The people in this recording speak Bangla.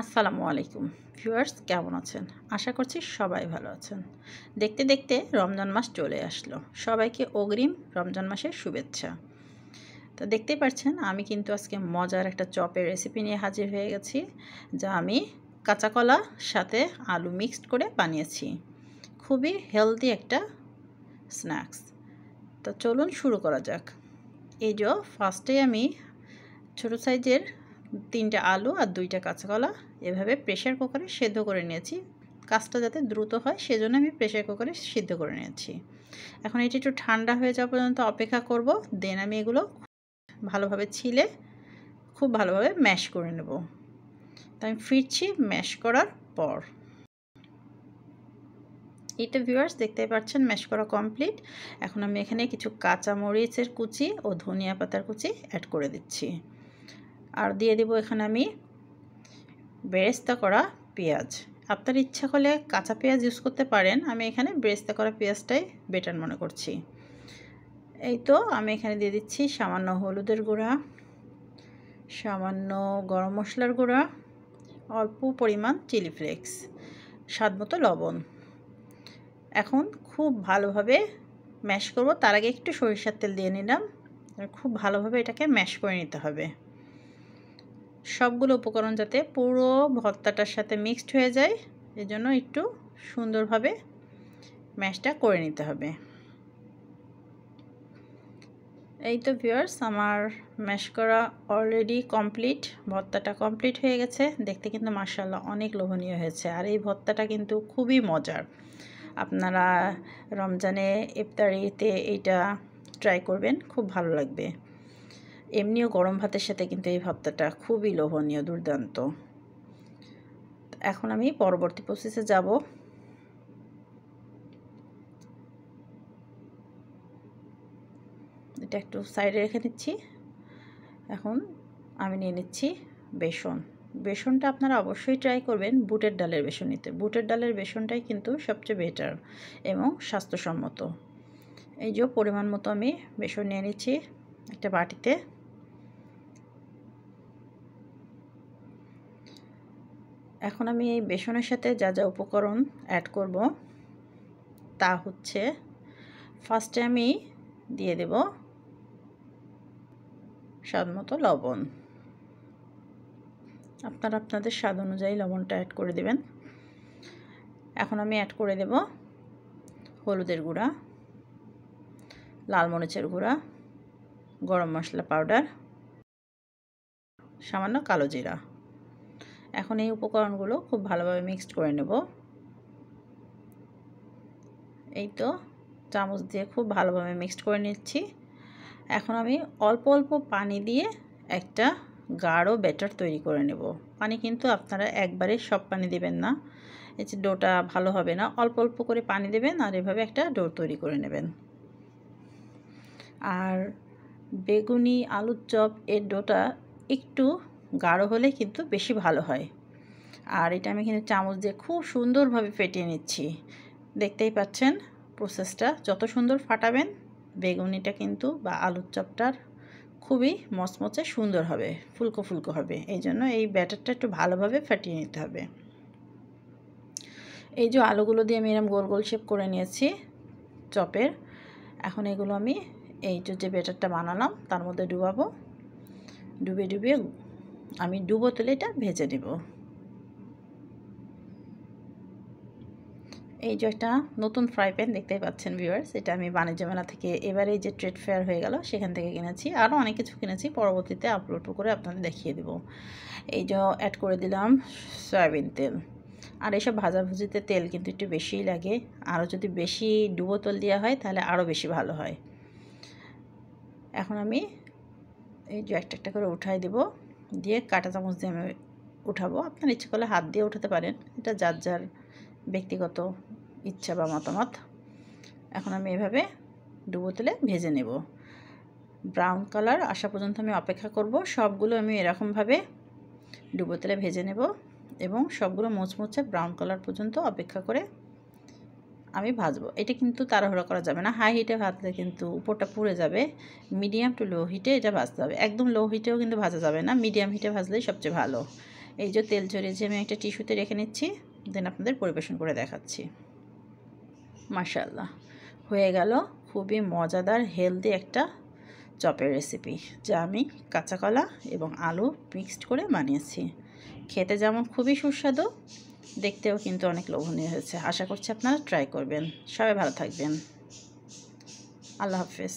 আসসালামু আলাইকুম ভিউয়ার্স, কেমন আছেন? আশা করছি সবাই ভালো আছেন। দেখতে দেখতে রমজান মাস চলে আসলো। সবাইকে অগ্রিম রমজান মাসের শুভেচ্ছা। তো দেখতেই পাচ্ছেন আমি কিন্তু আজকে মজার একটা চপের রেসিপি নিয়ে হাজির হয়ে গেছি, যা আমি কাঁচা কলা সাথে আলু মিক্সড করে বানিয়েছি। খুবই হেলদি একটা স্ন্যাক্স। তো চলুন শুরু করা যাক। এই যে ফার্স্টে আমি ছোটো সাইজের 3টা আলু আর 2টা কাঁচা কলা এভাবে প্রেসার কুকারে সেদ্ধ করে নিয়েছি। কাজটা যাতে দ্রুত হয় সেজন্য আমি প্রেসার কুকারে সিদ্ধ করে নিয়েছি। এখন এটি একটু ঠান্ডা হয়ে যাওয়া পর্যন্ত অপেক্ষা করব। দেন আমি এগুলো ভালোভাবে ছিলে খুব ভালোভাবে ম্যাশ করে নেব। তো আমি ফিরছি ম্যাশ করার পর। এইটা ভিউয়ার্স দেখতেই পাচ্ছেন ম্যাশ করা কমপ্লিট। এখন আমি এখানে কিছু কাঁচা মরিচের কুচি ও ধনিয়া পাতার কুচি অ্যাড করে দিচ্ছি। আর দিয়ে দেব এখানে আমি বেরেস্তা করা পেঁয়াজ। আপনার ইচ্ছা করলে কাঁচা পেঁয়াজ ইউজ করতে পারেন। আমি এখানে বেরেস্তা করা পেঁয়াজটাই বেটার মনে করছি। এই তো আমি এখানে দিয়ে দিচ্ছি সামান্য হলুদের গুঁড়া, সামান্য গরম মশলার গুঁড়া, অল্প পরিমাণ চিলি ফ্লেক্স, স্বাদ মতো লবণ। এখন খুব ভালোভাবে ম্যাশ করব। তার আগে একটু সরিষার তেল দিয়ে নিলাম। খুব ভালোভাবে এটাকে ম্যাশ করে নিতে হবে। সবগুলো উপকরণ যাতে পুরো ভর্তাটার সাথে মিক্সড হয়ে যায়, এজন্য একটু সুন্দরভাবে ম্যাশটা করে নিতে হবে। এই তো ভিউয়ার্স, আমার ম্যাশ করা অলরেডি কমপ্লিট। ভর্তাটা কমপ্লিট হয়ে গেছে। দেখতে কিন্তু মাশাআল্লাহ অনেক লোভনীয় হয়েছে। আর এই ভর্তাটা কিন্তু খুবই মজার। আপনারা রমজানে ইফতারিতে এইটা ট্রাই করবেন, খুব ভালো লাগবে। এমনিও গরম ভাতের সাথে কিন্তু এই ভর্তাটা খুবই লোভনীয়, দুর্দান্ত। এখন আমি পরবর্তী প্রসেসে যাব। এটা একটু সাইডে রেখে নিচ্ছি। এখন আমি নিয়ে নিচ্ছি বেসন। বেসনটা আপনারা অবশ্যই ট্রাই করবেন বুটের ডালের বেসন নিতে। বুটের ডালের বেসনটাই কিন্তু সবচেয়ে বেটার এবং স্বাস্থ্যসম্মত। এই যে পরিমাণ মতো আমি বেসন নিয়ে নিচ্ছি একটা বাটিতে। এখন আমি এই বেসনের সাথে যা যা উপকরণ অ্যাড করব তা হচ্ছে, ফার্স্টে আমি দিয়ে দেব স্বাদ মতো লবণ। আপনারা আপনাদের স্বাদ অনুযায়ী লবণটা অ্যাড করে দেবেন। এখন আমি অ্যাড করে দেব হলুদের গুঁড়া, লাল মরিচের গুঁড়া, গরম মশলা পাউডার, সামান্য কালো জিরা। এখন এই উপকরণগুলো খুব ভালোভাবে মিক্সড করে নেব। এই তো চামচ দিয়ে খুব ভালোভাবে মিক্সড করে নিচ্ছি। এখন আমি অল্প অল্প পানি দিয়ে একটা গাঢ় ব্যাটার তৈরি করে নেব। পানি কিন্তু আপনারা একবারে সব পানি দিবেন না, এই যে ডোটা ভালো হবে না। অল্প অল্প করে পানি দেবেন আর এভাবে একটা ডো তৈরি করে নেবেন। আর বেগুনি আলুর চপ এর ডোটা একটু গাঢ় হলে কিন্তু বেশি ভালো হয়। আর এটা আমি কিন্তু চামচ দিয়ে খুব সুন্দরভাবে ফেটিয়ে নিচ্ছি। দেখতেই পাচ্ছেন প্রসেসটা। যত সুন্দর ফাটাবেন বেগুনিটা কিন্তু বা আলুর চপটার খুবই মচমচে সুন্দর হবে, ফুলকো ফুলকো হবে। এই জন্য এই ব্যাটারটা একটু ভালোভাবে ফাটিয়ে নিতে হবে। এই যে আলুগুলো দিয়ে আমি এরকম গোল গোল শেপ করে নিয়েছি চপের। এখন এগুলো আমি এই যে ব্যাটারটা বানালাম তার মধ্যে ডুবাবো। ডুবিয়ে আমি ডুবো তেলে এটা ভেজে নেব। এই যে একটা নতুন ফ্রাই প্যান দেখতেই পাচ্ছেন ভিউয়ার্স, এটা আমি বাণিজ্য মেলা থেকে এবারে যে ট্রেড ফেয়ার হয়ে গেল সেখান থেকে কিনেছি। আরও অনেক কিছু কিনেছি, পরবর্তীতে আপলোড করে আপনাদের দেখিয়ে দেব। এই যে অ্যাড করে দিলাম সয়াবিন তেল। আর এইসব ভাজাভুজিতে তেল কিন্তু একটু বেশিই লাগে। আরও যদি বেশি ডুবো তেল দেওয়া হয় তাহলে আরও বেশি ভালো হয়। এখন আমি এই যে একটা একটা করে উঠাই দেব, দিয়ে কাঁটা চামচ দিয়ে আমি উঠাবো। আপনার ইচ্ছে করলে হাত দিয়ে উঠাতে পারেন, এটা যার যার ব্যক্তিগত ইচ্ছা বা মতামত। এখন আমি এভাবে ডুবো তেলে ভেজে নেব। ব্রাউন কালার আসা পর্যন্ত আমি অপেক্ষা করব। সবগুলো আমি এরকমভাবে ডুবো তেলে ভেজে নেব এবং সবগুলো মুচমুচে ব্রাউন কালার পর্যন্ত অপেক্ষা করে আমি ভাজবো। এটা কিন্তু তাড়াহুড়া করা যাবে না। হাই হিটে ভাজলে কিন্তু উপরটা পুড়ে যাবে। মিডিয়াম টু লো হিটে এটা ভাজতে হবে। একদম লো হিটেও কিন্তু ভাজা যাবে না, মিডিয়াম হিটে ভাজলেই সবচেয়ে ভালো। এই যে তেল ঝরিয়ে যে আমি একটা টিস্যুতে রেখে নিচ্ছি, দেন আপনাদের পরিবেশন করে দেখাচ্ছি। মাশাআল্লাহ, হয়ে গেল খুবই মজাদার হেলদি একটা চপের রেসিপি, যা আমি কাঁচা কলা এবং আলু মিক্সড করে বানিয়েছি। খেতে যেমন খুবই সুস্বাদু, দেখতেও কিন্তু অনেক লোভনীয় হয়েছে। আশা করছি আপনারা ট্রাই করবেন। সবাই ভালো থাকবেন। আল্লাহ হাফেজ।